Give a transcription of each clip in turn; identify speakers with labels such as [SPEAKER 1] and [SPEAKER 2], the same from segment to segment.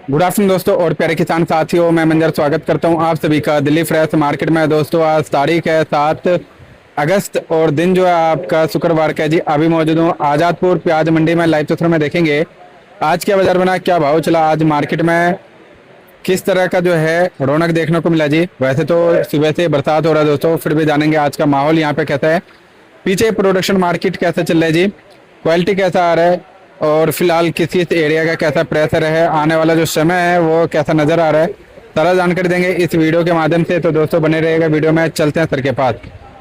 [SPEAKER 1] Good afternoon दोस्तों और प्यारे किसान साथियों, मैं मंजर स्वागत करता हूं आप सभी का दिल्ली फ्रेश मार्केट में। दोस्तों आज तारीख है 7 अगस्त और दिन जो है आपका शुक्रवार का है जी। अभी मौजूद हूं आजादपुर प्याज मंडी में। लाइव तस्वीर में देखेंगे आज क्या बाजार बना, क्या भाव चला आज मार्केट में, किस तरह का जो है रौनक देखने को मिला जी। वैसे तो सुबह से बरसात हो रहा है दोस्तों, फिर भी जानेंगे आज का माहौल यहाँ पे कैसा है, पीछे प्रोडक्शन मार्केट कैसा चल रहा है जी, क्वालिटी कैसा आ रहा है और फिलहाल किस किस एरिया का कैसा प्रेशर है, आने वाला जो समय है वो कैसा नजर आ रहा है, सारा जानकारी देंगे इस वीडियो के माध्यम से। तो दोस्तों बने रहेगा वीडियो में। चलते हैं सर के पास।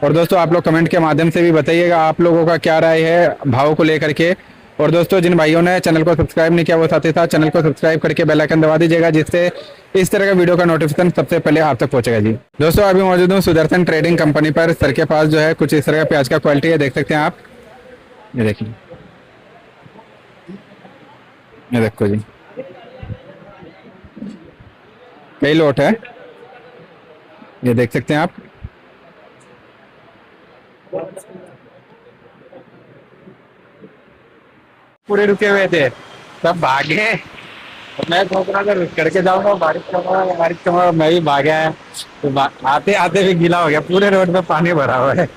[SPEAKER 1] और दोस्तों आप लोग कमेंट के माध्यम से भी बताइएगा आप लोगों का क्या राय है भाव को लेकर के। और दोस्तों जिन भाइयों ने चैनल को सब्सक्राइब नहीं किया वो साथ ही साथ चैनल को सब्सक्राइब करके बेल आइकन दबा दीजिएगा, जिससे इस तरह का वीडियो का नोटिफिकेशन सबसे पहले आप तक पहुंचेगा जी। दोस्तों अभी मौजूद हूँ सुदर्शन ट्रेडिंग कंपनी पर। सर के पास जो है कुछ इस तरह का प्याज का क्वालिटी है, देख सकते हैं आप। ये देखिए, ये देखो जी, कई लोट है, ये देख सकते हैं आप। पूरे रुके हुए थे, सब भागे और मैं सोच रहा था रुक करके जाऊंगा, बारिश का मैं भी भागा है तो आते आते भी गीला हो गया, पूरे रोड पे पानी भरा हुआ है।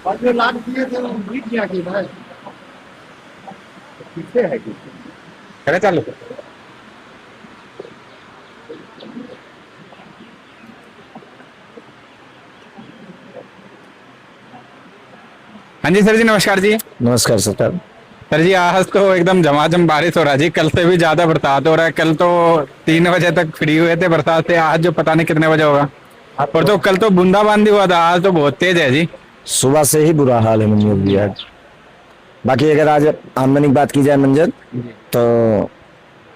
[SPEAKER 1] और जो लाद दिए थे वो बीत गया कि भाई पीछे है कि करे चालू। हाँ जी सर जी, नमस्कार जी।
[SPEAKER 2] नमस्कार सर।
[SPEAKER 1] सर जी आज तो एकदम झमाझम बारिश हो रहा है जी, कल से भी ज्यादा बरसात हो रहा है। कल तो 3 बजे तक फ्री हुए थे बरसात से, आज जो पता नहीं कितने बजे होगा। और तो कल तो बूंदाबांदी हुआ था, आज तो बहुत तेज है जी।
[SPEAKER 2] सुबह से ही बुरा हाल है मंजर जी आज। बाकी अगर आज आमदनी की बात की जाए मंजर, तो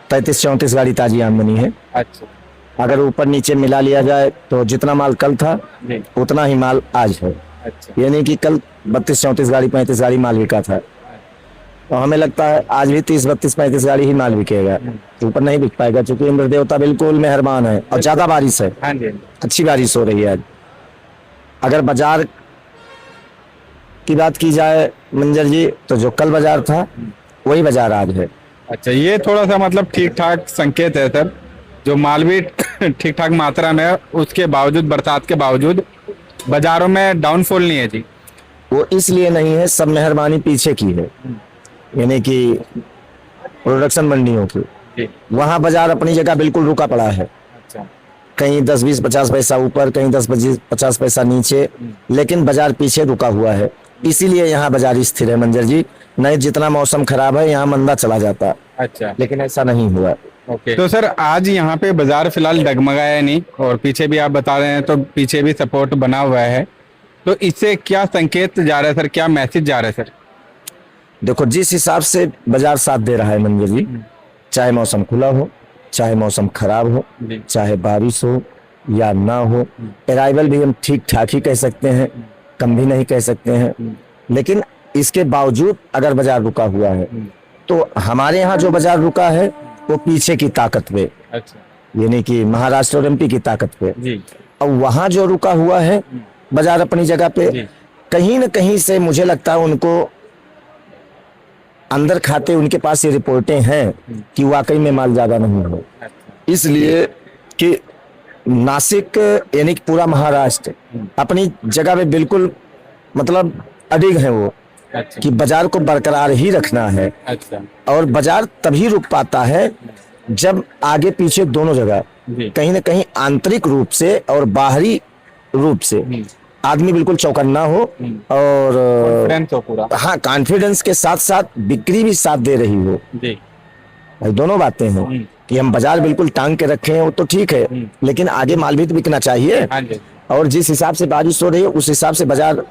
[SPEAKER 2] 33-34 गाड़ी ताजी आमदनी है।
[SPEAKER 1] अच्छा,
[SPEAKER 2] अगर ऊपर नीचे मिला लिया जाए तो जितना माल कल था उतना ही माल आज है।
[SPEAKER 1] अच्छा,
[SPEAKER 2] यानी कि कल 32-34 गाड़ी 35 गाड़ी माल बिका था, तो हमें लगता है आज भी 30-32-35 गाड़ी ही माल बिकेगा, ऊपर नहीं बिक पाएगा क्योंकि इंद्र देवता बिल्कुल मेहरबान है और ज्यादा बारिश है।
[SPEAKER 1] हाँ जी,
[SPEAKER 2] अच्छी बारिश हो रही है आज। अगर बाजार की बात की जाए मंजर जी, तो जो कल बाजार था वही बाजार आज है।
[SPEAKER 1] अच्छा, ये थोड़ा सा मतलब ठीक ठाक संकेत है सर, जो माल भी ठीक ठाक मात्रा में है, उसके बावजूद बरसात के बावजूद बाजारों में डाउनफॉल नहीं है जी।
[SPEAKER 2] वो इसलिए नहीं है, सब मेहरबानी पीछे की है, यानी कि प्रोडक्शन मंडियों की। वहां बाजार अपनी जगह बिल्कुल रुका पड़ा है।
[SPEAKER 1] अच्छा,
[SPEAKER 2] कहीं 10-20-50 पैसा ऊपर, कहीं 10-50 पैसा नीचे, लेकिन बाजार पीछे रुका हुआ है। इसीलिए यहाँ बाजार स्थिर है मंजर जी। नहीं जितना मौसम खराब है यहाँ मंदा चला जाता,
[SPEAKER 1] अच्छा,
[SPEAKER 2] लेकिन ऐसा नहीं हुआ।
[SPEAKER 1] ओके। तो सर आज यहाँ पे बाजार फिलहाल डगमगाया नहीं, और पीछे भी आप बता रहे हैं तो पीछे भी सपोर्ट बना हुआ है, तो इससे क्या संकेत जा रहा है सर, क्या मैसेज जा रहा है सर?
[SPEAKER 2] देखो जिस हिसाब से बाजार साथ दे रहा है मंजर जी, चाहे मौसम खुला हो, चाहे मौसम खराब हो, चाहे बारिश हो या ना हो, अराइवल भी हम ठीक ठाक ही कह सकते हैं, कम भी नहीं कह सकते हैं। लेकिन इसके बावजूद अगर बाजार रुका हुआ है, तो हमारे यहाँ जो बाजार रुका है वो पीछे की ताकत पे,
[SPEAKER 1] अच्छा,
[SPEAKER 2] यानी कि महाराष्ट्र और एमपी की ताकत पे।
[SPEAKER 1] जी,
[SPEAKER 2] और वहां जो रुका हुआ है बाजार अपनी जगह पे, कहीं न कहीं से मुझे लगता है उनको अंदर खाते उनके पास ये रिपोर्टें हैं कि वाकई में माल ज्यादा नहीं हो, इसलिए कि नासिक यानी कि पूरा महाराष्ट्र अपनी जगह पे बिल्कुल मतलब अडिग है वो,
[SPEAKER 1] अच्छा,
[SPEAKER 2] कि बाजार को बरकरार ही रखना है।
[SPEAKER 1] अच्छा,
[SPEAKER 2] और बाजार तभी रुक पाता है जब आगे पीछे दोनों जगह कहीं ना कहीं आंतरिक रूप से और बाहरी रूप से आदमी बिल्कुल चौकन्ना हो, और
[SPEAKER 1] तो पूरा,
[SPEAKER 2] हाँ कॉन्फिडेंस के साथ साथ बिक्री भी साथ दे रही हो
[SPEAKER 1] जी,
[SPEAKER 2] भाई। दोनों बातें हैं कि हम बाजार बिल्कुल टांग के रखे हैं वो तो ठीक है, लेकिन आगे माल भी तो बिकना चाहिए।
[SPEAKER 1] हाँ जी,
[SPEAKER 2] और जिस हिसाब से बारिश हो रही है उस हिसाब से बाजार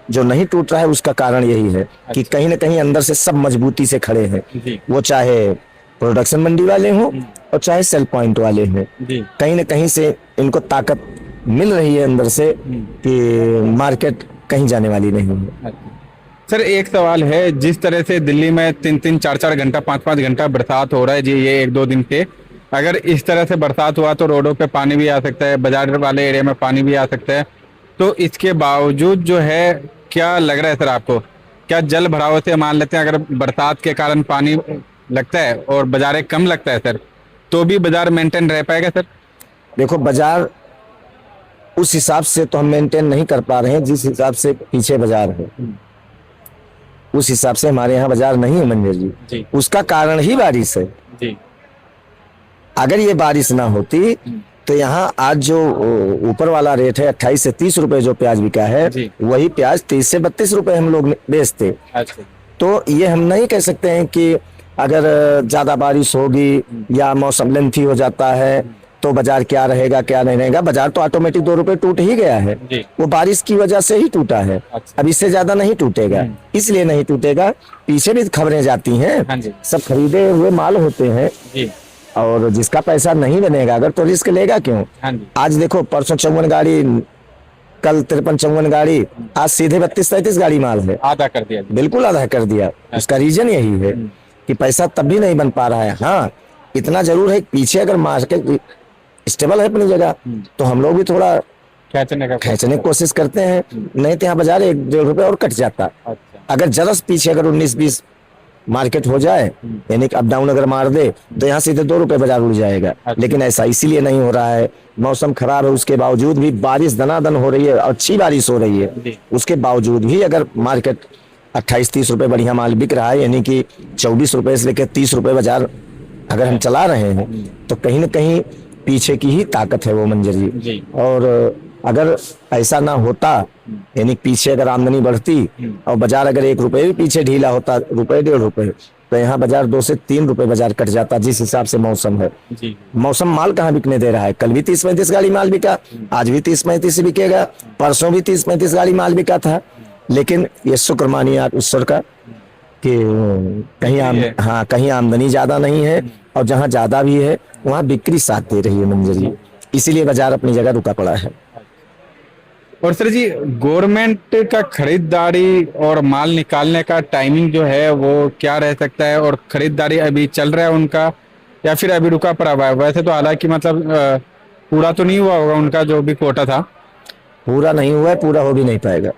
[SPEAKER 2] जो नहीं टूट रहा है उसका कारण यही है कि कहीं ना कहीं अंदर से सब मजबूती से खड़े हैं, वो चाहे प्रोडक्शन मंडी वाले हों और चाहे सेल पॉइंट वाले हों, कहीं ना कहीं से इनको ताकत मिल रही है अंदर से कि मार्केट कहीं जाने वाली नहीं है।
[SPEAKER 1] सर एक सवाल है, जिस तरह से दिल्ली में 3-3, 4-4 घंटा, 5-5 घंटा बरसात हो रहा है जी, ये 1-2 दिन से अगर इस तरह से बरसात हुआ तो रोडों पे पानी भी आ सकता है, बाजार वाले एरिया में पानी भी आ सकता है, तो इसके बावजूद जो है क्या लग रहा है सर आपको, क्या जल भराव से मान लेते हैं अगर बरसात के कारण पानी लगता है और बाजार कम लगता है सर, तो भी बाजार मेंटेन रह पाएगा सर?
[SPEAKER 2] देखो बाजार उस हिसाब से तो हम मेंटेन नहीं कर पा रहे हैं जिस हिसाब से पीछे बाजार है, उस हिसाब से हमारे यहाँ बाजार नहीं है मंजर जी।
[SPEAKER 1] जी
[SPEAKER 2] उसका कारण ही बारिश है।
[SPEAKER 1] जी
[SPEAKER 2] अगर ये बारिश ना होती तो यहाँ आज जो ऊपर वाला रेट है 28 से 30 रुपए जो प्याज बिका है,
[SPEAKER 1] जी।
[SPEAKER 2] वही प्याज 30 से 32 रुपए हम लोग बेचते।
[SPEAKER 1] अच्छा
[SPEAKER 2] तो ये हम नहीं कह सकते हैं कि अगर ज्यादा बारिश होगी या मौसम लेंथी हो जाता है तो बाजार क्या रहेगा क्या नहीं रहेगा। बाजार तो ऑटोमेटिक 2 रुपए टूट ही गया है,
[SPEAKER 1] जी।
[SPEAKER 2] वो बारिश की वजह से ही टूटा है।
[SPEAKER 1] अच्छा।
[SPEAKER 2] अब इससे ज्यादा नहीं टूटेगा, इसलिए नहीं टूटेगा। पीछे भी खबरें जाती हैं,
[SPEAKER 1] हाँ जी।
[SPEAKER 2] सब खरीदे हुए माल होते हैं,
[SPEAKER 1] जी
[SPEAKER 2] और जिसका पैसा नहीं बनेगा अगर तो रिस्क लेगा क्यों।
[SPEAKER 1] हाँ जी
[SPEAKER 2] आज देखो परसों 54 गाड़ी, कल 53-54 गाड़ी, आज सीधे 32-33 गाड़ी माल है।
[SPEAKER 1] आधा कर दिया जी।
[SPEAKER 2] बिल्कुल आधा कर दिया। उसका रीजन यही है कि पैसा तब भी नहीं बन पा रहा है। हाँ इतना जरूर है पीछे अगर मार्केट स्टेबल है अपनी जगह तो हम लोग भी थोड़ा
[SPEAKER 1] खींचने का
[SPEAKER 2] खींचने की कोशिश करते हैं, नहीं तो यहाँ बाजार 1-1.5 रुपए और कट जाता।
[SPEAKER 1] अच्छा
[SPEAKER 2] अगर जरा से पीछे अगर 19-20 मार्केट हो जाए, यानी कि अप डाउन अगर मार दे तो यहाँ सीधे 2 रुपए बाजार उड़ जाएगा।
[SPEAKER 1] अच्छा।
[SPEAKER 2] लेकिन ऐसा इसीलिए नहीं हो रहा है, मौसम खराब है, उसके बावजूद भी बारिश दनादन हो रही है, अच्छी बारिश हो रही है,
[SPEAKER 1] जी।
[SPEAKER 2] उसके बावजूद भी अगर मार्केट 28-30 रुपए बढ़िया माल बिक रहा है, यानी कि 24 रुपए से लेकर 30 रुपए बाजार अगर हम चला रहे हैं, तो कहीं ना कहीं पीछे की ही ताकत है वो मंजर जी।
[SPEAKER 1] जी।
[SPEAKER 2] और अगर ऐसा ना होता, यानी पीछे अगर आमदनी बढ़ती और बाजार अगर 1 रुपए भी पीछे ढीला होता, रुपए 1.5 रुपए, तो यहाँ बाजार 2 से 3 रुपए बाजार कट जाता। जिस हिसाब से मौसम है,
[SPEAKER 1] जी
[SPEAKER 2] मौसम माल कहाँ बिकने दे रहा है। कल भी 30-35 गाड़ी माल बिका, आज भी 30-35 बिकेगा, परसों भी 30-35 गाड़ी माल बिका था। लेकिन ये शुक्र मानिए आप ईश्वर का कि कहीं आमदनी ज्यादा नहीं है, और जहाँ ज्यादा भी है वहाँ बिक्री साथ दे रही है मंजर जी, इसीलिए बाजार अपनी जगह रुका पड़ा है।
[SPEAKER 1] और सर जी गवर्नमेंट का खरीदारी और माल निकालने का टाइमिंग जो है वो क्या रह सकता है, और खरीदारी अभी चल रहा है उनका या फिर अभी रुका पड़ा हुआ है? वैसे तो हालांकि मतलब पूरा तो नहीं हुआ होगा उनका जो भी कोटा था।
[SPEAKER 2] पूरा नहीं हुआ है, पूरा हो भी नहीं पाएगा।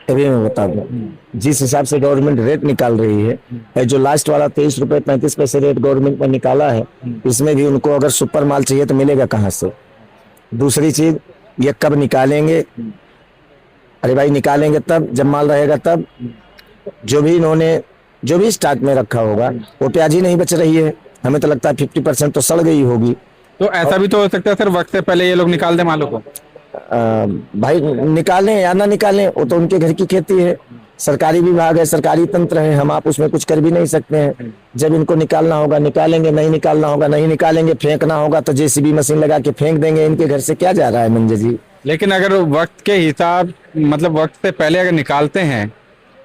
[SPEAKER 2] अभी मैं बता दूं, जिस हिसाब से गवर्नमेंट रेट निकाल रही है, जो लास्ट वाला 23 रुपए 35 पैसे रेट गवर्नमेंट ने निकाला है, इसमें भी उनको अगर सुपर माल चाहिए तो मिलेगा कहाँ से। दूसरी चीज, ये कब निकालेंगे? अरे भाई निकालेंगे तब जब माल रहेगा तब। जो भी स्टॉक में रखा होगा वो प्याज ही नहीं बच रही है, हमें तो लगता है 50% तो सड़ गई होगी।
[SPEAKER 1] तो ऐसा भी तो हो सकता है सर वक्त से पहले ये लोग निकाल दे मालों को।
[SPEAKER 2] भाई निकालें या ना निकालें वो तो उनके घर की खेती है, सरकारी विभाग है, सरकारी तंत्र है, हम आप उसमें कुछ कर भी नहीं सकते हैं। जब इनको निकालना होगा निकालेंगे, नहीं निकालना होगा नहीं निकालेंगे, फेंकना होगा तो जेसीबी मशीन लगा के फेंक देंगे। इनके घर से क्या जा रहा है मंजर जी।
[SPEAKER 1] लेकिन अगर वक्त के हिसाब मतलब वक्त से पहले अगर निकालते हैं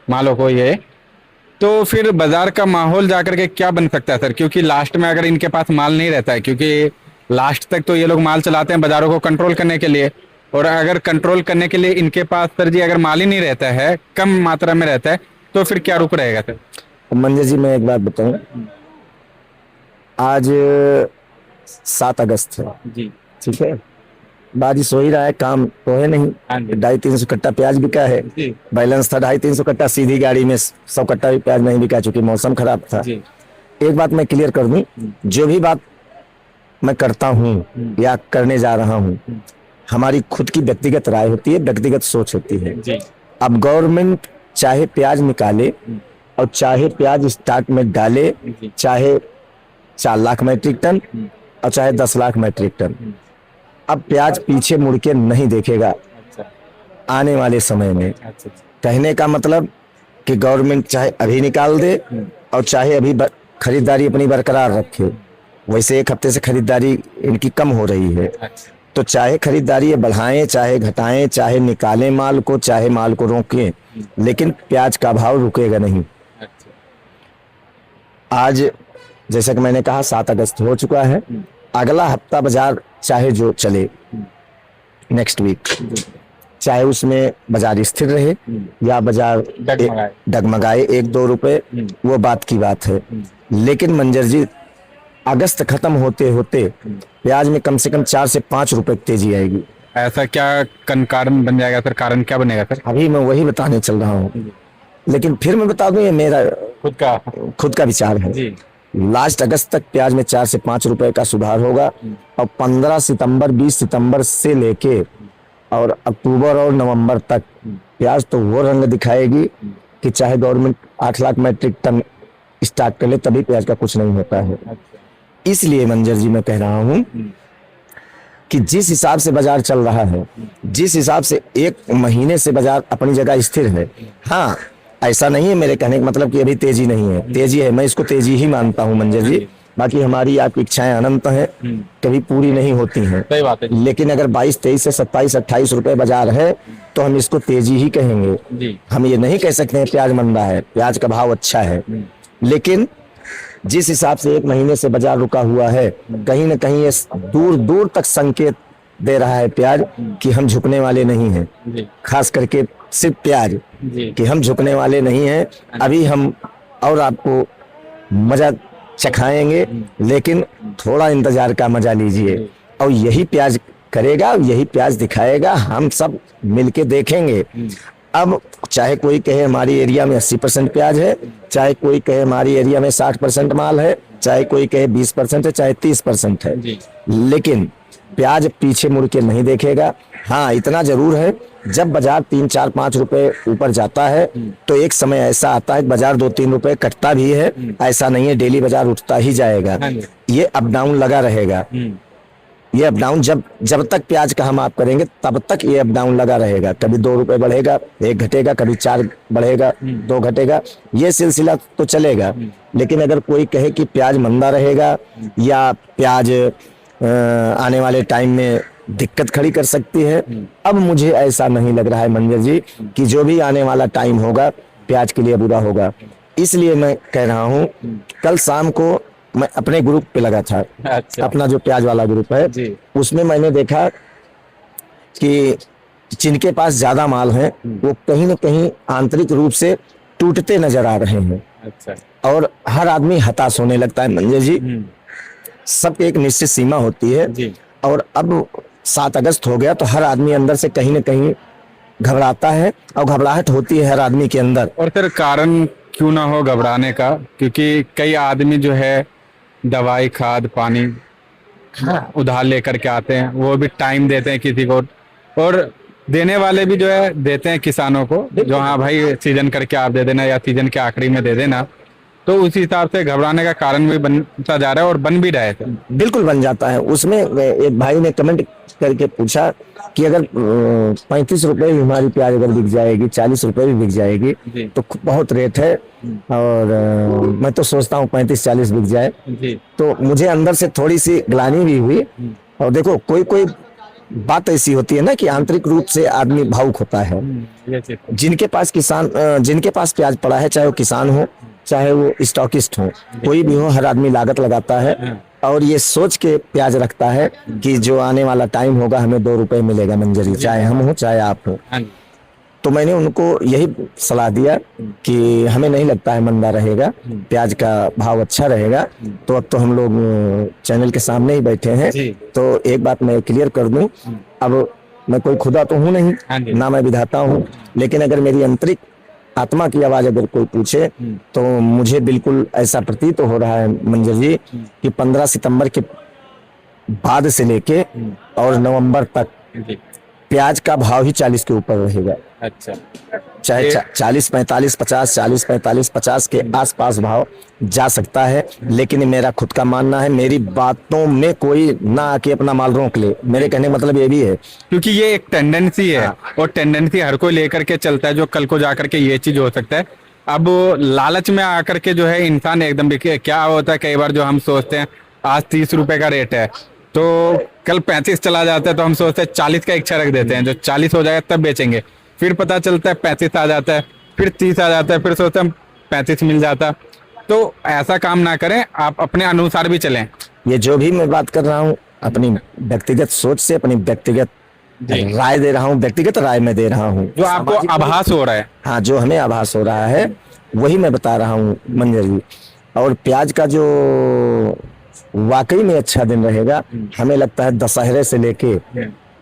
[SPEAKER 1] मालों को ये, तो फिर बाजार का माहौल जाकर के क्या बन सकता है सर? क्योंकि लास्ट में अगर इनके पास माल नहीं रहता है, क्योंकि लास्ट तक तो ये लोग माल चलाते हैं बाजारों को कंट्रोल करने के लिए, और अगर कंट्रोल करने के लिए इनके पास सर जी अगर माल ही नहीं रहता है, कम मात्रा में रहता है, तो फिर क्या रुक रहेगा सर?
[SPEAKER 2] मंजर जी मैं एक बात बताऊं, आज 7 अगस्त है
[SPEAKER 1] जी
[SPEAKER 2] ठीक है, बारिश हो ही रहा है, काम तो है नहीं।
[SPEAKER 1] हाँ जी
[SPEAKER 2] 250-300 कट्टा प्याज बिका है,
[SPEAKER 1] जी
[SPEAKER 2] बैलेंस था 250-300 कट्टा, सीधी गाड़ी में 100 कट्टा भी प्याज नहीं बिका चूंकि मौसम खराब था।
[SPEAKER 1] जी
[SPEAKER 2] एक बात मैं क्लियर कर दूं, जो भी बात मैं करता हूं या करने जा रहा हूं, हमारी खुद की व्यक्तिगत राय होती है, व्यक्तिगत सोच होती है।
[SPEAKER 1] जी
[SPEAKER 2] अब गवर्नमेंट चाहे प्याज निकाले और चाहे प्याज स्टॉक में डाले, चाहे 4 लाख मीट्रिक टन और चाहे 10 लाख मीट्रिक टन, अब प्याज पीछे मुड़ के नहीं देखेगा
[SPEAKER 1] अच्छा
[SPEAKER 2] आने वाले समय में।
[SPEAKER 1] अच्छा
[SPEAKER 2] कहने का मतलब कि गवर्नमेंट चाहे अभी निकाल दे और चाहे अभी खरीदारी अपनी बरकरार रखे। वैसे 1 हफ्ते से खरीदारी इनकी कम हो रही है,
[SPEAKER 1] अच्छा
[SPEAKER 2] तो चाहे खरीदारी बढ़ाएं चाहे घटाएं, चाहे निकालें माल को चाहे माल को रोकें, लेकिन प्याज का भाव रुकेगा नहीं।
[SPEAKER 1] अच्छा
[SPEAKER 2] आज जैसा कि मैंने कहा 7 अगस्त हो चुका है, अगला हफ्ता बाजार चाहे जो चले नेक्स्ट वीक, चाहे उसमें बाजार स्थिर रहे या बाजार डगमगाए 1-2 रुपए, वो बात की बात है। लेकिन मंजर जी अगस्त खत्म होते होते प्याज में कम से कम 4 से 5 रुपए की तेजी आएगी।
[SPEAKER 1] ऐसा क्या कारण बन जाएगा सर? कारण क्या बनेगा सर?
[SPEAKER 2] अभी मैं वही बताने चल रहा हूँ, लेकिन फिर मैं बता दूं ये मेरा खुद का विचार है।
[SPEAKER 1] जी
[SPEAKER 2] लास्ट अगस्त तक प्याज में 4 से 5 रुपए का सुधार होगा और 15 सितंबर 20 सितंबर से लेके और अक्टूबर और नवंबर तक प्याज तो वो रंग दिखाएगी कि चाहे government 8 lakh metric ton start कर ले तभी प्याज का कुछ नहीं होता है। इसलिए मंजर जी मैं कह रहा हूं कि जिस हिसाब से बाजार चल रहा है, जिस हिसाब से एक महीने से बाजार अपनी जगह स्थिर है, हाँ ऐसा नहीं है मेरे कहने का मतलब कि अभी तेजी नहीं है, तेजी है, मैं इसको तेजी ही मानता हूं मंजर जी। बाकी हमारी आपकी इच्छाएं अनंत हैं, कभी पूरी नहीं होती हैं।
[SPEAKER 1] सही बात है
[SPEAKER 2] लेकिन अगर 22, 23 से 27, 28 रुपए बाजार है तो हम इसको तेजी ही कहेंगे।
[SPEAKER 1] जी।
[SPEAKER 2] हम ये नहीं कह सकते हैं प्याज मंदा है, प्याज का भाव अच्छा है। लेकिन जिस हिसाब से एक महीने से बाजार रुका हुआ है, कहीं ना कहीं ये दूर दूर तक संकेत दे रहा है प्याज कि हम झुकने वाले नहीं हैं।
[SPEAKER 1] जी
[SPEAKER 2] खास करके सिर्फ प्याज
[SPEAKER 1] जी
[SPEAKER 2] कि हम झुकने वाले नहीं हैं। अभी हम और आपको मजा चखाएंगे, लेकिन थोड़ा इंतजार का मजा लीजिए और यही प्याज करेगा, यही प्याज दिखाएगा, हम सब मिलके देखेंगे। अब चाहे कोई कहे हमारी एरिया में 80% प्याज है, चाहे कोई कहे हमारी एरिया में 60% माल है, चाहे कोई कहे 20% है, चाहे 30% है, लेकिन प्याज पीछे मुड़ के नहीं देखेगा। हाँ इतना जरूर है, जब बाजार 3, 4, 5 रुपए ऊपर जाता है तो एक समय ऐसा आता है बाजार 2, 3 रुपए कटता भी है। ऐसा नहीं है डेली बाजार उठता ही जाएगा, ये अप डाउन लगा रहेगा। ये अप डाउन जब तक प्याज का हम आप करेंगे तब तक ये अप डाउन लगा रहेगा। कभी 2 रुपए बढ़ेगा, 1 घटेगा, कभी 4 बढ़ेगा, 2 घटेगा, ये सिलसिला तो चलेगा। लेकिन अगर कोई कहे कि प्याज मंदा रहेगा या प्याज आने वाले टाइम में दिक्कत खड़ी कर सकती है, अब मुझे ऐसा नहीं लग रहा है मंजर जी कि जो भी आने वाला टाइम होगा प्याज के लिए बुरा होगा। इसलिए मैं कह रहा हूं, कल शाम को मैं अपने ग्रुप पे लगा था।
[SPEAKER 1] अच्छा।
[SPEAKER 2] अपना जो प्याज वाला ग्रुप है
[SPEAKER 1] जी।
[SPEAKER 2] उसमें मैंने देखा कि जिनके पास ज्यादा माल है वो कहीं ना कहीं आंतरिक रूप से टूटते नजर आ रहे हैं।
[SPEAKER 1] अच्छा।
[SPEAKER 2] और हर आदमी हताश होने लगता है मंजर जी। सबकी एक निश्चित सीमा होती है
[SPEAKER 1] जी।
[SPEAKER 2] और अब 7 अगस्त हो गया तो हर आदमी अंदर से कहीं ना कहीं घबराता है और घबराहट होती है हर आदमी के अंदर।
[SPEAKER 1] और फिर कारण क्यों ना हो घबराने का, क्योंकि कई आदमी जो है दवाई खाद पानी उधार लेकर के आते हैं, वो भी टाइम देते हैं किसी को, और देने वाले भी जो है देते हैं किसानों को, जो हाँ भाई सीजन करके आप दे देना या सीजन के आखिरी में दे देना। तो उसी हिसाब से घबराने का कारण भी बनता जा रहा है और बन भी रहा है।
[SPEAKER 2] बिल्कुल बन जाता है। उसमें एक भाई ने कमेंट करके पूछा कि अगर 35 रुपए भी हमारी प्याज अगर बिक जाएगी, 40 रुपए भी बिक जाएगी तो बहुत रेट है, और मैं तो सोचता हूँ 35-40 बिक जाए। तो मुझे अंदर से थोड़ी सी ग्लानि भी हुई। और देखो कोई बात ऐसी होती है ना कि आंतरिक रूप से आदमी भावुक होता है। जिनके पास प्याज पड़ा है, चाहे वो किसान हो चाहे वो स्टॉकिस्ट हो, कोई भी हो, हर आदमी लागत लगाता है और ये सोच के प्याज रखता है कि जो आने वाला टाइम होगा हमें 2 रुपए मिलेगा मंजरी, चाहे हम हो चाहे आप हो। तो मैंने उनको यही सलाह दिया कि हमें नहीं लगता है मंदा रहेगा, प्याज का भाव अच्छा रहेगा। तो अब तो हम लोग चैनल के सामने ही बैठे हैं, तो एक बात मैं क्लियर कर दूं, अब मैं कोई खुदा तो हूं नहीं, ना मैं विधाता हूं, लेकिन अगर मेरी आंतरिक आत्मा की आवाज अगर कोई पूछे तो मुझे बिल्कुल ऐसा प्रतीत हो रहा है मंजर जी कि 15 सितंबर के बाद से लेके और नवंबर तक प्याज का भाव ही 40 के ऊपर रहेगा।
[SPEAKER 1] अच्छा।
[SPEAKER 2] चाहे 40, 45, 50, 40, 45, 50 के आसपास भाव जा सकता है। लेकिन मेरा खुद का मानना है, मेरी बातों में कोई ना आके अपना माल रोक ले, मेरे कहने का मतलब ये भी है,
[SPEAKER 1] क्योंकि ये एक टेंडेंसी है और टेंडेंसी हर कोई लेकर के चलता है जो कल को जाकर के ये चीज हो सकता है। अब लालच में आकर के जो है इंसान एकदम क्या होता है, कई बार जो हम सोचते हैं आज 30 रुपए का रेट है तो कल 35 चला जाता है तो हम सोचते हैं 40 का इच्छा रख देते हैं, जो 40 हो जाएगा तब बेचेंगे। फिर पता चलता है 35 आ जाता है, फिर 30 आ जाता है, फिर सोचते हैं 35 मिल जाता। तो ऐसा काम ना करें, आप अपने अनुसार भी चलें।
[SPEAKER 2] ये जो भी मैं बात कर रहा हूँ अपनी व्यक्तिगत सोच से, अपनी व्यक्तिगत राय दे रहा हूँ, व्यक्तिगत राय में दे रहा हूँ,
[SPEAKER 1] जो आपको आभास हो रहा है।
[SPEAKER 2] हाँ, जो हमें आभास हो रहा है वही मैं बता रहा हूँ मंजर जी। और प्याज का जो वाकई में अच्छा दिन रहेगा, हमें लगता है दशहरे से लेके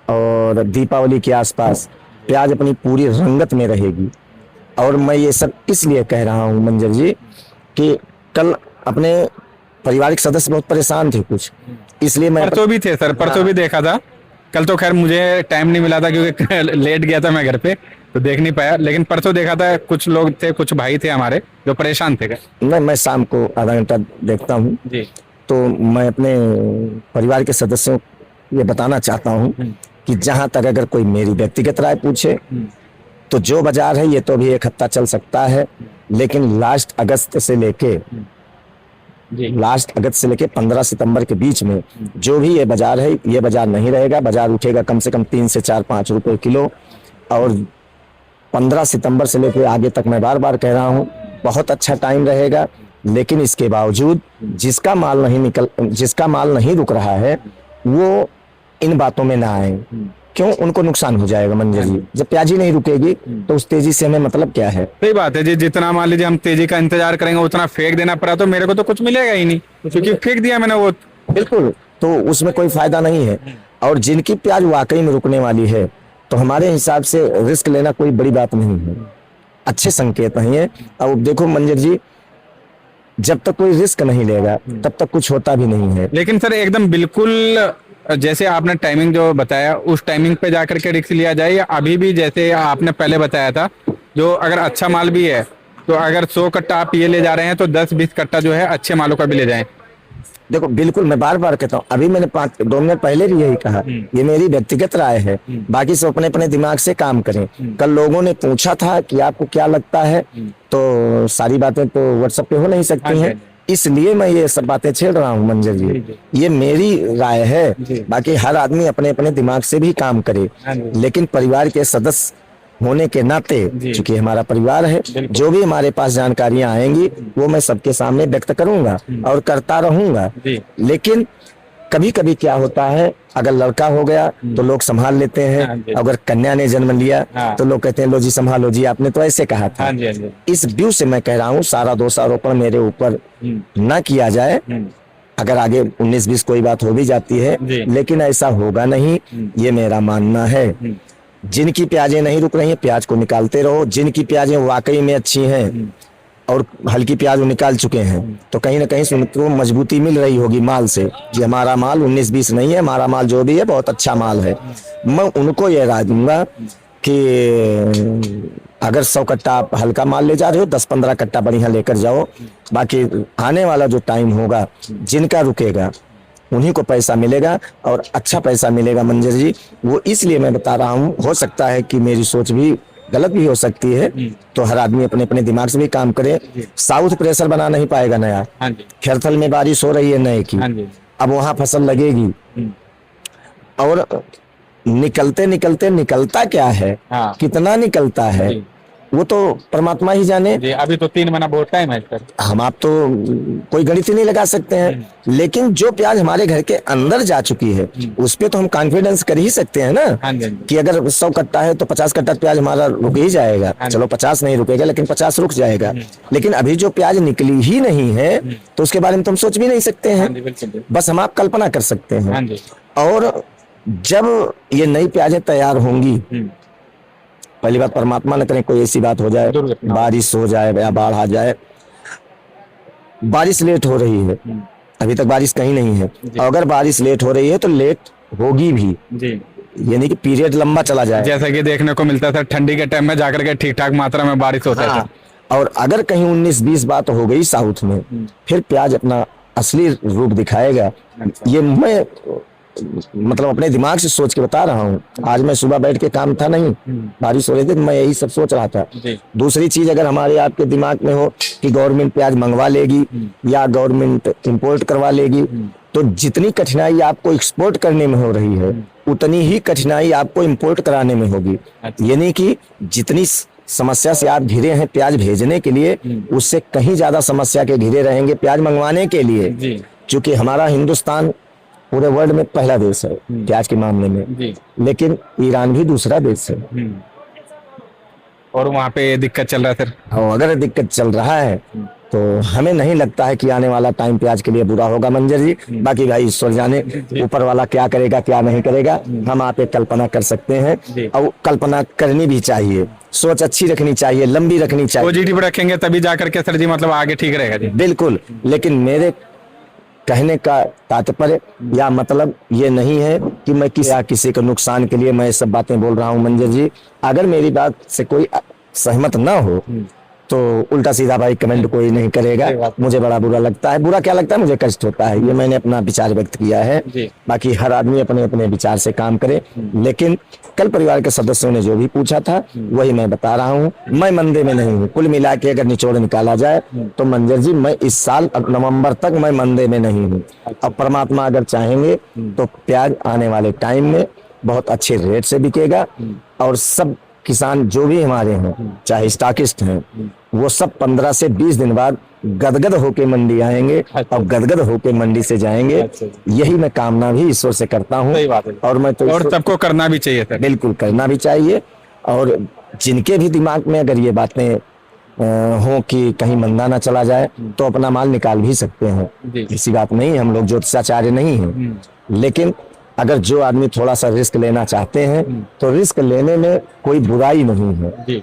[SPEAKER 2] और दीपावली के आसपास प्याज अपनी पूरी रंगत में रहेगी। और मैं ये सब इसलिए कह रहा हूँ मंजर जी कि कल अपने पारिवारिक सदस्य बहुत परेशान थे कुछ, इसलिए मैं
[SPEAKER 1] परसों भी थे सर, परसों भी देखा था। कल तो खैर मुझे टाइम नहीं मिला था क्योंकि लेट गया था मैं घर पे, तो देख नहीं पाया। लेकिन परसों देखा था, कुछ लोग थे, कुछ भाई थे हमारे जो परेशान थे।
[SPEAKER 2] मैं शाम को आधा घंटा देखता हूँ।
[SPEAKER 1] जी
[SPEAKER 2] तो मैं अपने परिवार के सदस्यों को ये बताना चाहता हूँ कि जहां तक अगर कोई मेरी व्यक्तिगत राय पूछे तो जो बाजार है ये तो अभी 1 हफ्ता चल सकता है, लेकिन लास्ट अगस्त से लेके 15 सितंबर के बीच में जो भी ये बाजार है, ये बाजार नहीं रहेगा। बाजार उठेगा कम से कम 3 से 4-5 रुपए किलो। और 15 सितंबर से लेके आगे तक मैं बार बार कह रहा हूँ बहुत अच्छा टाइम रहेगा। लेकिन इसके बावजूद जिसका माल नहीं रुक रहा है वो इन बातों में ना आए। क्यों? उनको नुकसान हो जाएगा मंजर जी। जब प्याज ही नहीं रुकेगी तो उस तेजी से हमें मतलब क्या है?
[SPEAKER 1] सही बात है जी। जितना मान लीजिए हम तेजी का इंतजार करेंगे उतना फेंक देना पड़ा तो मेरे को तो कुछ मिलेगा ही नहीं, क्योंकि फेंक दिया मैंने वो।
[SPEAKER 2] बिल्कुल, तो उसमें कोई फायदा नहीं है। और जिनकी प्याज वाकई में रुकने वाली है तो हमारे हिसाब से रिस्क लेना कोई बड़ी बात नहीं है, अच्छे संकेत नहीं है। अब देखो मंजर जी, जब तक कोई रिस्क नहीं लेगा तब तक कुछ होता भी नहीं है।
[SPEAKER 1] लेकिन सर एकदम बिल्कुल जैसे आपने टाइमिंग जो बताया उस टाइमिंग पे जाकर के रिस्क लिया जाए, या अभी भी जैसे आपने पहले बताया था, जो अगर अच्छा माल भी है तो अगर 100 कट्टा आप ये ले जा रहे हैं तो 10-20 कट्टा जो है अच्छे मालों का भी ले जाएं।
[SPEAKER 2] देखो बिल्कुल, मैं बार बार कहता हूँ, अभी मैंने 2 मिनट पहले भी यही कहा, ये मेरी व्यक्तिगत राय है। बाकी सब अपने अपने दिमाग से काम करें। कल लोगों ने पूछा था कि आपको क्या लगता है, तो सारी बातें तो व्हाट्सएप पे हो नहीं सकती हैं, इसलिए मैं ये सब बातें छेड़ रहा हूँ मंजर जी। ये मेरी राय है, बाकी हर आदमी अपने अपने दिमाग से भी काम करे। लेकिन परिवार के सदस्य होने के नाते, चूंकि हमारा परिवार है, जो भी हमारे पास जानकारियां आएंगी वो मैं सबके सामने व्यक्त करूंगा और करता रहूंगा। लेकिन कभी कभी क्या होता है, अगर लड़का हो गया तो लोग संभाल लेते हैं, अगर कन्या ने जन्म लिया तो लोग कहते हैं लो जी संभालो जी, आपने तो ऐसे कहा था। इस व्यू से मैं कह रहा हूँ सारा दोषारोपण मेरे ऊपर ना किया जाए। अगर आगे 19-20 कोई बात हो भी जाती है, लेकिन ऐसा होगा नहीं, ये मेरा मानना है। जिनकी प्याजें नहीं रुक रही हैं प्याज को निकालते रहो। जिनकी प्याजें वाकई में अच्छी हैं और हल्की प्याज वो निकाल चुके हैं तो कहीं ना कहीं उनको मजबूती मिल रही होगी माल से कि हमारा माल 19-20 नहीं है, हमारा माल जो भी है बहुत अच्छा माल है। मैं उनको ये राय दूंगा कि अगर 100 कट्टा आप हल्का माल ले जा रहे हो, 10-15 कट्टा बढ़िया लेकर जाओ। बाकी आने वाला जो टाइम होगा, जिनका रुकेगा उन्हीं को पैसा मिलेगा और अच्छा पैसा मिलेगा मंजर जी। वो इसलिए मैं बता रहा हूँ, हो सकता है कि मेरी सोच भी गलत भी हो सकती है, तो हर आदमी अपने अपने दिमाग से भी काम करे। साउथ प्रेशर बना नहीं पाएगा नया। खैरथल में बारिश हो रही है नए की, अब वहां फसल लगेगी और निकलते निकलते निकलता क्या है, कितना निकलता है वो तो परमात्मा ही जाने।
[SPEAKER 1] अभी तो 3 महीना बहुत टाइम है सर।
[SPEAKER 2] हम आप तो कोई गणित ही नहीं लगा सकते हैं, लेकिन जो प्याज हमारे घर के अंदर जा चुकी है उस पे तो हम कॉन्फिडेंस कर ही सकते हैं ना कि अगर 100 कट्टा है तो 50 कट्टा प्याज हमारा रुक ही जाएगा। चलो 50 नहीं रुकेगा लेकिन 50 रुक जाएगा। लेकिन अभी जो प्याज निकली ही नहीं है तो उसके बारे में तो हम सोच भी नहीं सकते हैं, बस हम आप कल्पना कर सकते हैं। और जब ये नई प्याजें तैयार होंगी, पहली बात परमात्मा न करे कोई ऐसी बात हो जाए, बारिश हो जाए या बाढ़ आ जाए। बारिश लेट हो रही है, अभी तक बारिश कहीं नहीं है। अगर बारिश लेट हो रही है तो लेट होगी भी, यानी कि पीरियड लंबा चला जाए।
[SPEAKER 1] जैसा कि देखने को मिलता था ठंडी के टाइम में जाकर के ठीक ठाक मात्रा में बारिश होता था।
[SPEAKER 2] और अगर कहीं 19-20 बात हो गई साउथ में, फिर प्याज अपना असली रूप दिखाएगा। ये मैं मतलब अपने दिमाग से सोच के बता रहा हूँ। आज मैं सुबह बैठ के काम था नहीं, बारिश हो रही थी, मैं यही सब सोच रहा था। दूसरी चीज, अगर हमारे आपके दिमाग में हो कि गवर्नमेंट प्याज मंगवा लेगी या गवर्नमेंट इंपोर्ट करवा लेगी, तो जितनी कठिनाई आपको एक्सपोर्ट करने में हो रही है उतनी ही कठिनाई आपको इंपोर्ट कराने में होगी। यानी कि जितनी समस्या से आप घिरे हैं प्याज भेजने के लिए, उससे कहीं ज्यादा समस्या के घिरे रहेंगे प्याज मंगवाने के लिए। क्योंकि हमारा हिंदुस्तान पूरे वर्ल्ड में पहला देश है प्याज के मामले में, लेकिन ईरान भी दूसरा देश है
[SPEAKER 1] और वहाँ पे दिक्कत चल रहा है सर।
[SPEAKER 2] और अगर दिक्कत चल रहा है तो हमें नहीं लगता है कि आने वाला टाइम प्याज के लिए बुरा होगा मंजर जी। बाकी भाई ईश्वर जाने ऊपर वाला क्या करेगा क्या नहीं करेगा, हम आप एक कल्पना कर सकते हैं और कल्पना करनी भी चाहिए, सोच अच्छी रखनी चाहिए, लंबी रखनी चाहिए।
[SPEAKER 1] पॉजिटिव रखेंगे तभी जाकर के सर जी मतलब आगे ठीक रहेगा जी।
[SPEAKER 2] बिल्कुल, लेकिन मेरे कहने का तात्पर्य या मतलब ये नहीं है कि मैं किसी को नुकसान के लिए मैं ये सब बातें बोल रहा हूँ मंजर जी। अगर मेरी बात से कोई सहमत ना हो तो उल्टा सीधा भाई कमेंट कोई नहीं करेगा, मुझे बड़ा बुरा लगता है। बुरा क्या लगता है, मुझे कष्ट होता है, ये मैंने अपना विचार व्यक्त किया है। बाकी हर आदमी अपने अपने विचार से काम करे, लेकिन कल परिवार के सदस्यों ने जो भी पूछा था वही मैं बता रहा हूँ। मैं मंदे में नहीं हूँ, कुल मिला के अगर निचोड़ निकाला जाए तो मंजर जी मैं इस साल नवंबर तक मैं मंदे में नहीं हूँ। अब परमात्मा अगर चाहेंगे तो प्याज आने वाले टाइम में बहुत अच्छे रेट से बिकेगा और सब किसान जो भी हमारे हैं चाहे स्टॉकिस्ट हैं वो सब 15 से 20 दिन बाद गदगद होके मंडी आएंगे और गदगद होके मंडी से जाएंगे। यही मैं कामना भी ईश्वर से करता हूँ और मैं तो
[SPEAKER 1] और सबको करना भी चाहिए सर।
[SPEAKER 2] बिल्कुल करना भी चाहिए। और जिनके भी दिमाग में अगर ये बातें हो कि कहीं मंदा ना चला जाए तो अपना माल निकाल भी सकते हैं, ऐसी बात नहीं है, हम लोग ज्योतिषाचार्य नहीं हैं। लेकिन अगर जो आदमी थोड़ा सा रिस्क लेना चाहते हैं तो रिस्क लेने में कोई बुराई नहीं है
[SPEAKER 1] जी।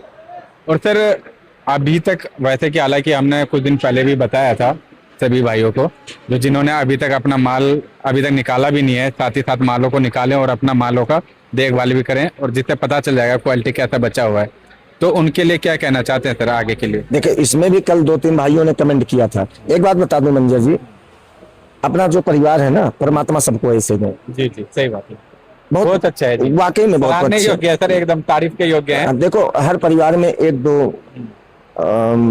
[SPEAKER 1] और सर अभी तक वैसे कि हालांकि हमने कुछ दिन पहले भी बताया था सभी भाइयों को जो जिन्होंने अभी तक अपना माल अभी तक निकाला भी नहीं है, साथ ही साथ मालों को निकालें और अपना मालों का देखभाल भी करें और जिससे पता चल जाएगा क्वालिटी कैसा बचा हुआ है, तो उनके लिए क्या कहना चाहते हैं सर आगे के लिए?
[SPEAKER 2] देखिए इसमें भी कल 2-3 भाइयों ने कमेंट किया था। एक बात बता दूं मंजर जी, अपना जो परिवार है ना परमात्मा सबको ऐसे दे।
[SPEAKER 1] जी जी सही बात है, बहुत अच्छा है जी,
[SPEAKER 2] वाकई में बहुत अच्छा
[SPEAKER 1] योग्य है सर, एकदम तारीफ के योग्य है।
[SPEAKER 2] देखो हर परिवार में एक दो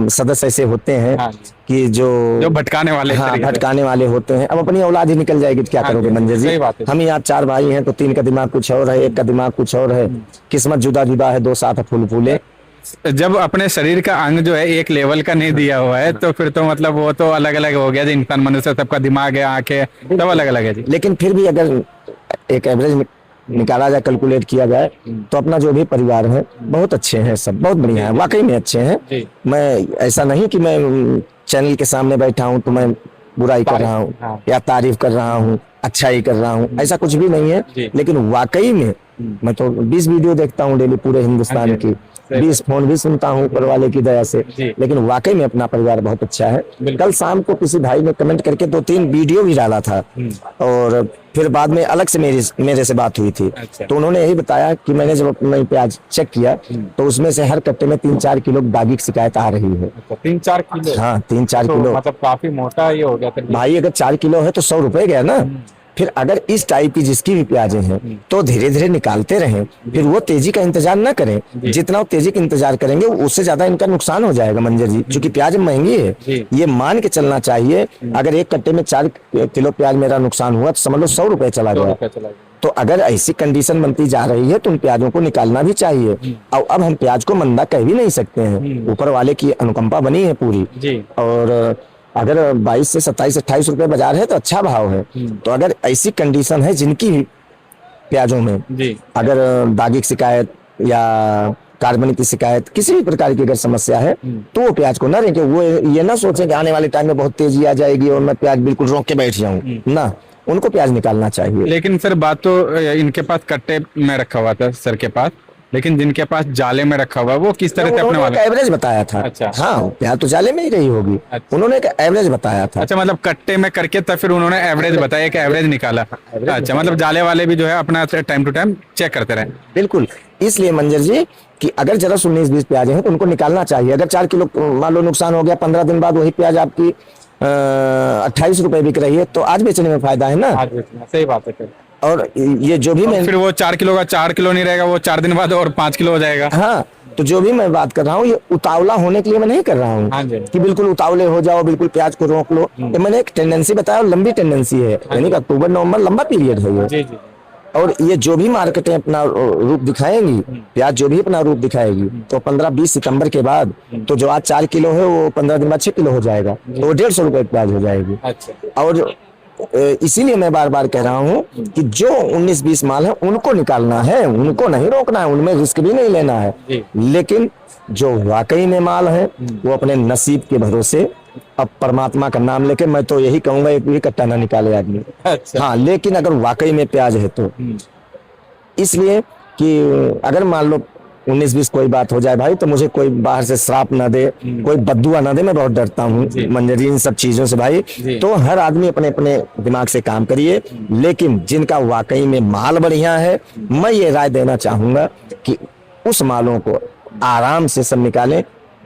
[SPEAKER 2] सदस्य ऐसे होते हैं कि जो
[SPEAKER 1] भटकाने वाले,
[SPEAKER 2] हाँ भटकाने वाले होते हैं। अब अपनी औलाद ही निकल जाएगी तो क्या करोगे मंजर जी? हम यहाँ 4 भाई हैं तो 3 का दिमाग कुछ और है, 1 का दिमाग कुछ और है, किस्मत जुदा जुदा है, 2 साथ फूल फूले।
[SPEAKER 1] जब अपने शरीर का अंग जो है एक लेवल का नहीं दिया हुआ है तो फिर तो मतलब वो तो अलग अलग हो गया जी। इंसान मनुष्य सबका दिमाग है, आंखें सब अलग अलग है जी।
[SPEAKER 2] लेकिन फिर भी अगर एक एवरेज निकाला जाए, कैलकुलेट किया जाए तो अपना जो भी परिवार है बहुत अच्छे हैं, सब बहुत बढ़िया है, वाकई में अच्छे हैं। मैं ऐसा नहीं कि मैं चैनल के सामने बैठा हूँ तो मैं बुराई कर रहा हूँ या तारीफ कर रहा हूँ, अच्छाई कर रहा हूँ, ऐसा कुछ भी नहीं है। लेकिन वाकई में मैं तो 20 वीडियो देखता हूँ डेली पूरे हिंदुस्तान की, 20 फोन भी सुनता हूँ ऊपर वाले की दया से, लेकिन वाकई में अपना परिवार बहुत अच्छा है। कल शाम को किसी भाई ने कमेंट करके 2-3 वीडियो भी डाला था और फिर बाद में अलग से मेरे से बात हुई थी। तो उन्होंने यही बताया कि मैंने जब अपना प्याज चेक किया तो उसमें से हर कट्टे में 3-4 किलो दागी की शिकायत आ रही है।
[SPEAKER 1] 3-4 किलो? हाँ
[SPEAKER 2] 3-4 किलो,
[SPEAKER 1] मतलब काफी मोटा ये हो गया
[SPEAKER 2] भाई। अगर 4 किलो है तो 100 रुपए गया ना। फिर अगर इस टाइप की जिसकी भी प्याजें हैं तो धीरे धीरे निकालते रहें, फिर वो तेजी का इंतजार ना करें। जितना वो तेजी का इंतजार करेंगे उससे ज्यादा इनका नुकसान हो जाएगा मंजर जी, क्योंकि प्याज महंगी है। ये मान के चलना चाहिए अगर एक कट्टे में 4 किलो प्याज मेरा नुकसान हुआ तो समझ लो 100 रुपए चला गया। तो अगर ऐसी कंडीशन बनती जा रही है तो उन प्याजों को निकालना भी चाहिए। और अब हम प्याज को मंदा कह भी नहीं सकते हैं, ऊपर वाले की अनुकंपा बनी है पूरी। और अगर 22 से 27-28 रुपए बाजार है तो अच्छा भाव है। तो अगर ऐसी कंडीशन है जिनकी प्याजों में अगर दागी की शिकायत या कार्बन की शिकायत किसी भी प्रकार की अगर समस्या है तो वो प्याज को ना रेंगे। वो ये ना सोचें कि आने वाले टाइम में बहुत तेजी आ जाएगी और मैं प्याज बिल्कुल रोक के बैठ जाऊं ना, उनको प्याज निकालना चाहिए।
[SPEAKER 1] लेकिन सर बात तो इनके पास कट्टे में रखा हुआ था सर के पास, लेकिन जिनके पास जाले में रखा हुआ वो किस तरह से अपने वाले
[SPEAKER 2] एवरेज बताया था।
[SPEAKER 1] अच्छा
[SPEAKER 2] हाँ प्याज तो जाले में ही रही होगी। अच्छा। उन्होंने एक एवरेज बताया था।
[SPEAKER 1] अच्छा मतलब कट्टे में करके तब फिर उन्होंने एवरेज बताया, एक एवरेज निकाला। अच्छा मतलब जाले वाले भी जो है अपना टाइम टू टाइम चेक करते रहे।
[SPEAKER 2] बिल्कुल, इसलिए मंजर जी कि अगर जरा 19-20 प्याज हैं तो उनको निकालना चाहिए। अगर 4 किलो मान लो नुकसान हो गया, 15 दिन बाद वही प्याज आपकी 28 रुपए बिक रही है तो आज बेचने में फायदा है ना।
[SPEAKER 1] आज बेचना सही बात है।
[SPEAKER 2] और ये जो भी मैं
[SPEAKER 1] फिर वो 4 किलो का 4 किलो नहीं रहेगा, वो 4 दिन बाद और 5 किलो हो जाएगा।
[SPEAKER 2] हाँ तो जो भी मैं बात कर रहा हूँ ये उतावला होने के लिए मैं नहीं कर रहा हूँ कि बिल्कुल उतावले हो जाओ, बिल्कुल प्याज को रोक लो। ये मैंने एक टेंडेंसी बताया, लंबी टेंडेंसी है, यानी कि अक्टूबर नवंबर लंबा पीरियड है ये। और ये जो भी मार्केटें अपना रूप दिखाएंगी, प्याज जो भी अपना रूप दिखाएगी तो 15-20 सितंबर के बाद तो जो आज 4 किलो है वो 15 दिन बाद 6 किलो हो जाएगा, तो वो 150 रुपए प्याज हो जाएगी। और इसीलिए मैं बार बार कह रहा हूँ कि जो 19-20 माल है उनको निकालना है, उनको नहीं रोकना है, उनमें रिस्क भी नहीं लेना है। लेकिन जो वाकई में माल है वो अपने नसीब के भरोसे अब परमात्मा का नाम लेके मैं तो यही कहूंगा, एक भी कट्टा ना निकाले आदमी।
[SPEAKER 1] अच्छा।
[SPEAKER 2] हाँ, लेकिन अगर वाकई में प्याज है तो इसलिए कि अगर मान लो 19-20 कोई बात हो जाए भाई, तो मुझे कोई बाहर से श्राप ना दे, कोई बद्दुआ ना दे, मैं बहुत डरता हूँ मंजर जी इन सब चीजों से भाई। तो हर आदमी अपने अपने दिमाग से काम करिए, लेकिन जिनका वाकई में माल बढ़िया है, मैं ये राय देना चाहूंगा कि उस मालों को आराम से सब निकालें,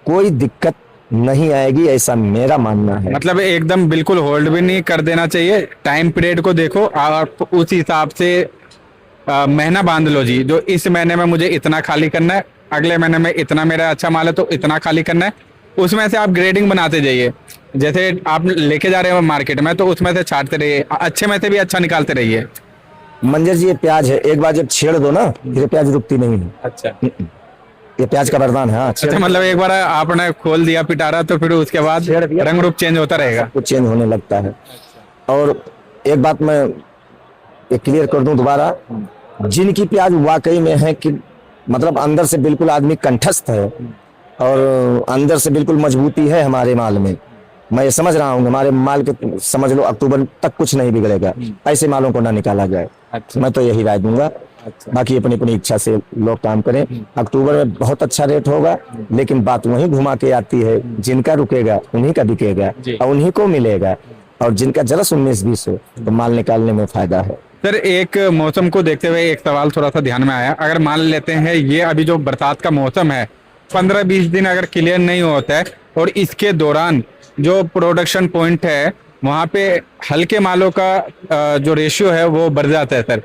[SPEAKER 2] कोई दिक्कत नहीं आएगी, ऐसा मेरा मानना है।
[SPEAKER 1] मतलब एकदम बिल्कुल होल्ड भी नहीं कर देना चाहिए, टाइम पीरियड को देखो, आप उस हिसाब से महीना बांध लो जी, जो इस महीने में मुझे इतना खाली करना है, अगले महीने में इतना मेरा अच्छा माल है तो इतना खाली करना है, उसमें से आप ग्रेडिंग बनाते जाइए। जैसे आप लेके जा रहे हो मार्केट में, तो उसमें से छांटते रहिए, अच्छे में से भी अच्छा निकालते रहिए।
[SPEAKER 2] मंजर जी ये प्याज है, एक बार जब छेड़ दो ना, फिर प्याज रुकती नहीं है।
[SPEAKER 1] अच्छा।
[SPEAKER 2] ये प्याज का वरदान है। हाँ,
[SPEAKER 1] अच्छा, मतलब एक बार आपने खोल दिया पिटारा, तो फिर उसके बाद रंग रूप चेंज होता रहेगा।
[SPEAKER 2] कुछ चेंज होने लगता है। और एक बात मैं ये क्लियर कर दूं दोबारा, जिनकी प्याज वाकई में है कि मतलब अंदर से बिल्कुल आदमी कंठस्थ है और अंदर से बिल्कुल मजबूती है हमारे माल में, मैं ये समझ रहा हूँ हमारे माल के समझ लो अक्टूबर तक कुछ नहीं बिगड़ेगा, ऐसे मालों को ना निकाला जाए।
[SPEAKER 1] अच्छा।
[SPEAKER 2] मैं तो यही राय दूंगा। बाकी अपनी अपनी इच्छा से लोग काम करें। अक्टूबर में बहुत अच्छा रेट होगा, लेकिन बात वहीं घुमा के आती है, जिनका रुकेगा उन्हीं का बिकेगा और उन्हीं को मिलेगा, और जिनका जरा 19-20 हो तो माल निकालने में फायदा है।
[SPEAKER 1] सर, एक मौसम को देखते हुए एक सवाल थोड़ा सा ध्यान में आया, अगर मान लेते हैं ये अभी जो बरसात का मौसम है 15-20 दिन अगर क्लियर नहीं होता है, और इसके दौरान जो प्रोडक्शन पॉइंट है वहां पे हल्के मालों का जो रेशियो है वो बढ़ जाता है सर,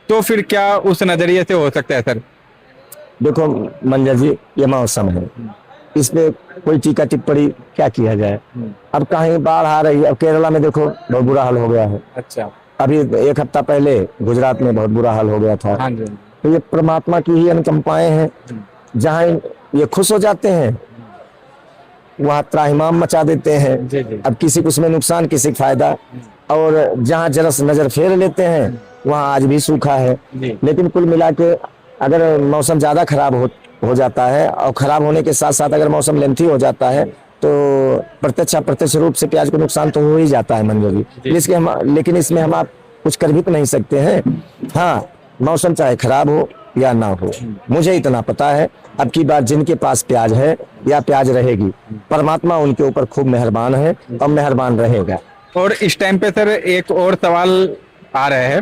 [SPEAKER 1] तो फिर क्या उस नजरिए से हो सकता है सर?
[SPEAKER 2] देखो मंजर जी, ये मौसम है, इस पे कोई टीका टिप्पणी क्या किया जाए। अब कहीं बाढ़ आ रही है, अब केरला में देखो बहुत बुरा हाल हो गया है।
[SPEAKER 1] अच्छा।
[SPEAKER 2] अभी एक हफ्ता पहले गुजरात में बहुत बुरा हाल हो गया था।
[SPEAKER 1] हाँ जी।
[SPEAKER 2] तो ये परमात्मा की ही अनुकंपाएं हैं, जहाँ ये खुश हो जाते हैं वहाँ त्राहिमाम मचा देते हैं। अब किसी को उसमें नुकसान, किसी को फायदा, और जहाँ जरा नजर फेर लेते हैं वहाँ आज भी सूखा है। लेकिन कुल मिला के अगर मौसम ज्यादा खराब हो जाता है, और खराब होने के साथ साथ अगर मौसम लेंथी हो जाता है, तो प्रत्यक्ष रूप से प्याज को नुकसान तो हो ही जाता है मंजर जी। लेकिन इसमें हम आप कुछ कर भी तो नहीं सकते हैं। हाँ, मौसम चाहे खराब हो या ना हो, मुझे इतना पता है अब की बार जिनके पास प्याज है या प्याज रहेगी, परमात्मा उनके ऊपर खूब मेहरबान है और मेहरबान रहेगा।
[SPEAKER 1] और इस टाइम पे सर एक और सवाल आ रहा है,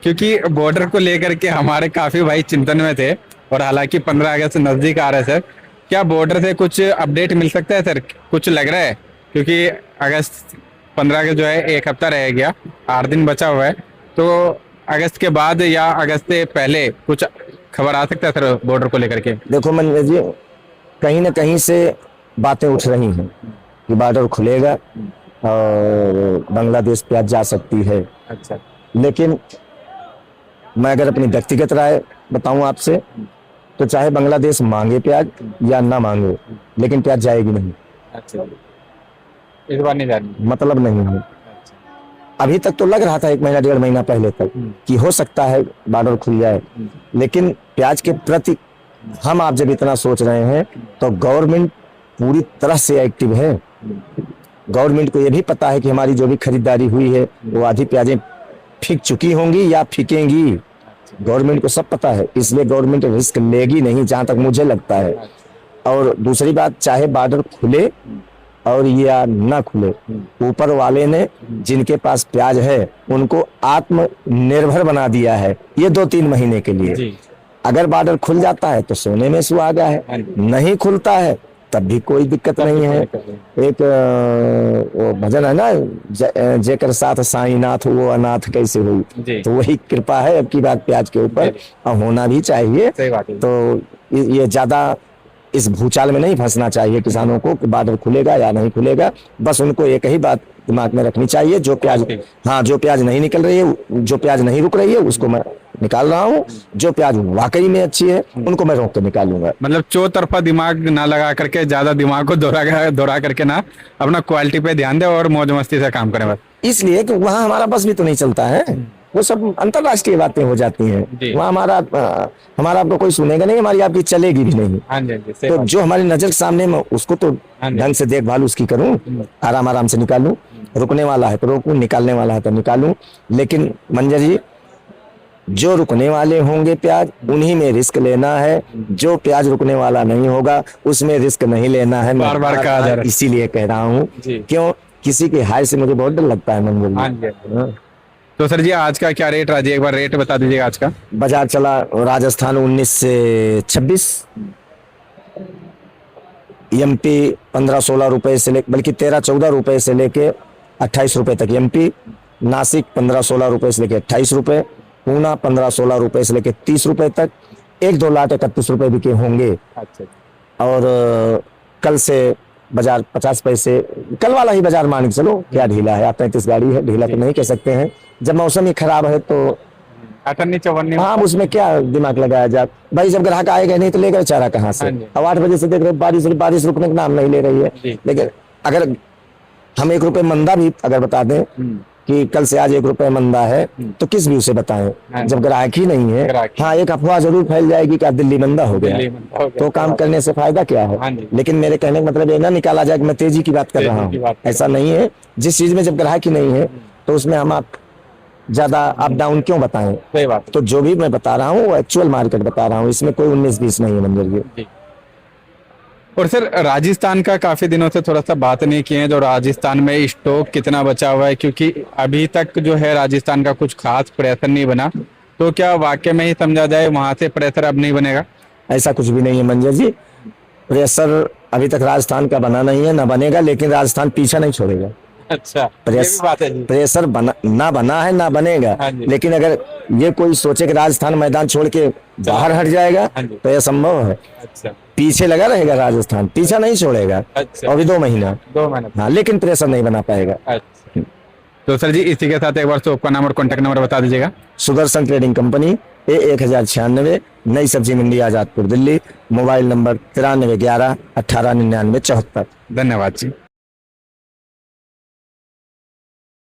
[SPEAKER 1] क्योंकि बॉर्डर को लेकर के हमारे काफी भाई चिंतन में थे, और हालांकि 15 अगस्त नजदीक आ रहा है सर, क्या बॉर्डर से कुछ अपडेट मिल सकता है सर? कुछ लग रहा है, क्योंकि अगस्त 15 अगस्त जो है एक हफ्ता रह गया, 8 दिन बचा हुआ है, तो अगस्त के बाद या अगस्त से पहले कुछ खबर आ सकता है सर बॉर्डर को लेकर के?
[SPEAKER 2] देखो मंजर जी, कहीं ना कहीं से बातें उठ रही हैं कि बॉर्डर खुलेगा और बांग्लादेश प्याज जा सकती है।
[SPEAKER 1] अच्छा।
[SPEAKER 2] लेकिन मैं अगर अपनी व्यक्तिगत राय बताऊं आपसे, तो चाहे बांग्लादेश मांगे प्याज या ना मांगे, लेकिन प्याज जाएगी नहीं।
[SPEAKER 1] अच्छा, इस बार नहीं जानी?
[SPEAKER 2] मतलब नहीं है। अभी तक तो लग रहा था 1 महीना 1.5 महीना पहले तक कि हो सकता है बॉर्डर खुल जाए, लेकिन प्याज के प्रति हम आप जब इतना सोच रहे हैं तो गवर्नमेंट पूरी तरह से एक्टिव है। गवर्नमेंट को यह भी पता है कि हमारी जो भी खरीदारी हुई है वो आधी प्याजें फीक चुकी होंगी या फीकेंगी। गवर्नमेंट को सब पता है, इसलिए गवर्नमेंट रिस्क लेगी नहीं, जहां तक मुझे लगता है। और दूसरी बात, चाहे बॉर्डर खुले और या ना खुले, ऊपर वाले ने जिनके पास प्याज है उनको आत्मनिर्भर बना दिया है ये 2-3 महीने के लिए। अगर बॉर्डर खुल जाता है तो सोने में सुहागा है, नहीं खुलता है तब भी कोई दिक्कत नहीं है। एक वो भजन है ना, जेकर साथ साईनाथ वो अनाथ कैसे हुई, तो वही कृपा है अब की बात प्याज के ऊपर, और होना भी चाहिए। तो ये ज्यादा इस भूचाल में नहीं फंसना चाहिए किसानों को कि बॉर्डर खुलेगा या नहीं खुलेगा। बस उनको एक ही बात दिमाग में रखनी चाहिए, जो प्याज, हाँ, जो प्याज नहीं निकल रही है, जो प्याज नहीं रुक रही है उसको मैं निकाल रहा हूँ, जो प्याज वाकई में अच्छी है उनको मैं रोक के निकालूंगा।
[SPEAKER 1] मतलब चौतरफा दिमाग ना लगा करके, ज्यादा दिमाग को दौड़ा करके ना, अपना क्वालिटी पे ध्यान दे और मौज मस्ती से काम करें बस।
[SPEAKER 2] इसलिए कि वहां हमारा बस भी तो नहीं चलता है, वो सब अंतरराष्ट्रीय बातें हो जाती
[SPEAKER 1] जी।
[SPEAKER 2] हैं। वहाँ हमारा आपको कोई सुनेगा नहीं, हमारी आपकी चलेगी भी नहीं।
[SPEAKER 1] हाँ जी, हाँ जी, सही
[SPEAKER 2] तो
[SPEAKER 1] बात।
[SPEAKER 2] जो हमारी नजर के सामने मैं उसको तो
[SPEAKER 1] हाँ जी।
[SPEAKER 2] ढंग से देखभाल उसकी करूं, आराम आराम से निकालूं। रुकने वाला है तो रोकूं, निकालने वाला है तो निकालूं। लेकिन मंजर जी, जो रुकने वाले होंगे प्याज, उन्हीं में रिस्क लेना है। जो प्याज रुकने वाला नहीं होगा उसमें रिस्क नहीं लेना है। मैं
[SPEAKER 1] बार-बार कहा जा
[SPEAKER 2] बार-बार
[SPEAKER 1] रहा है।
[SPEAKER 2] इसीलिए कह रहा हूँ।
[SPEAKER 1] जी।
[SPEAKER 2] क्यों? किसी के हाय से मुझे बहुत डर लगता है मंजर
[SPEAKER 1] हाँ
[SPEAKER 2] जी।
[SPEAKER 1] जी, हाँ जी।
[SPEAKER 2] हाँ।
[SPEAKER 1] तो सर जी आज का क्या रेट रहा जी, एक बार रेट बता दीजिएगा आज का।
[SPEAKER 2] बाजार चला राजस्थान 19 से 26, एमपी 15-16 रुपए से ले, बल्कि 13-14 रुपए से लेके 28 रुपए तक एमपी। नासिक 15-16 रुपए से लेके 28 रुपए। पूना 15-16 रुपए से लेके 30 रुपए तक। 1-2 लाख 31 रुपए बिके होंगे।
[SPEAKER 1] अच्छा।
[SPEAKER 2] और कल से बाजार 50 पैसे, कल वाला ही बाजार मान के चलो क्या ढीला है। 35 गाड़ी है, ढीला तो नहीं कह सकते हैं। जब मौसम ही खराब है तो
[SPEAKER 1] 58-54
[SPEAKER 2] हाँ, उसमें क्या दिमाग लगाया जाए भाई। जब ग्राहक आएगा नहीं तो लेकर चारा कहाँ से।
[SPEAKER 1] हाँ जी।
[SPEAKER 2] अब 8 बजे से देख रहे हो बारिश रुकने का नाम नहीं ले रही
[SPEAKER 1] जी।
[SPEAKER 2] है। लेकिन अगर हम 1 रुपए मंदा भी अगर बता दें कि कल से आज 1 रुपए मंदा है, तो किस व्यू से
[SPEAKER 1] हाँ
[SPEAKER 2] बताएं
[SPEAKER 1] जी।
[SPEAKER 2] जब ग्राहक ही नहीं है।
[SPEAKER 1] ग्राहक ही
[SPEAKER 2] हाँ, एक अफवाह जरूर फैल जाएगी कि आज दिल्ली मंदा हो गया,
[SPEAKER 1] दिल्ली मंदा हो गया।
[SPEAKER 2] तो काम करने से फायदा क्या
[SPEAKER 1] हाँ
[SPEAKER 2] है।
[SPEAKER 1] जी।
[SPEAKER 2] लेकिन मेरे कहने का मतलब ये ना निकाला जाए कि मैं तेजी की बात कर रहा
[SPEAKER 1] तेजी की बात
[SPEAKER 2] हूँ।
[SPEAKER 1] कर
[SPEAKER 2] ऐसा नहीं है। जिस चीज में जब ग्राहक ही नहीं है तो उसमें हम आप ज्यादा अप डाउन क्यों बताएं।
[SPEAKER 1] सही बात है।
[SPEAKER 2] तो जो भी मैं बता रहा हूँ वो एक्चुअल मार्केट बता रहा हूँ, इसमें कोई 19-20 नहीं है मंजर जी।
[SPEAKER 1] जी। और सर राजस्थान का काफी दिनों से थोड़ा सा बात नहीं किए हैं, जो राजस्थान में स्टॉक कितना बचा हुआ है, क्योंकि अभी तक जो है राजस्थान का कुछ खास प्रेशर नहीं बना। तो क्या वाकई में ही समझा जाए वहां से प्रेशर अब नहीं बनेगा?
[SPEAKER 2] ऐसा कुछ भी नहीं है मंजर जी। प्रेशर अभी तक राजस्थान का बना नहीं है, ना बनेगा। लेकिन राजस्थान पीछा नहीं छोड़ेगा।
[SPEAKER 1] अच्छा, ये भी बात है जी।
[SPEAKER 2] प्रेशर ना बना है, ना बनेगा।
[SPEAKER 1] हाँ जी।
[SPEAKER 2] लेकिन अगर ये कोई सोचे कि राजस्थान मैदान छोड़ के बाहर हट जाएगा
[SPEAKER 1] हाँ जी।
[SPEAKER 2] तो यह संभव है।
[SPEAKER 1] अच्छा।
[SPEAKER 2] पीछे लगा रहेगा, राजस्थान पीछा नहीं छोड़ेगा।
[SPEAKER 1] अच्छा।
[SPEAKER 2] अभी 2 महीना
[SPEAKER 1] 2 महीने।
[SPEAKER 2] हाँ, लेकिन प्रेशर नहीं बना पाएगा।
[SPEAKER 1] अच्छा। तो सर जी इसी के साथ एक बार शॉप का नाम और कॉन्टेक्ट नंबर बता दीजिएगा।
[SPEAKER 2] सुदर्शन ट्रेडिंग कंपनी, A1096, नई सब्जी मंडी, आजादपुर, दिल्ली। Mobile number 9311 1899 74।
[SPEAKER 1] धन्यवाद जी।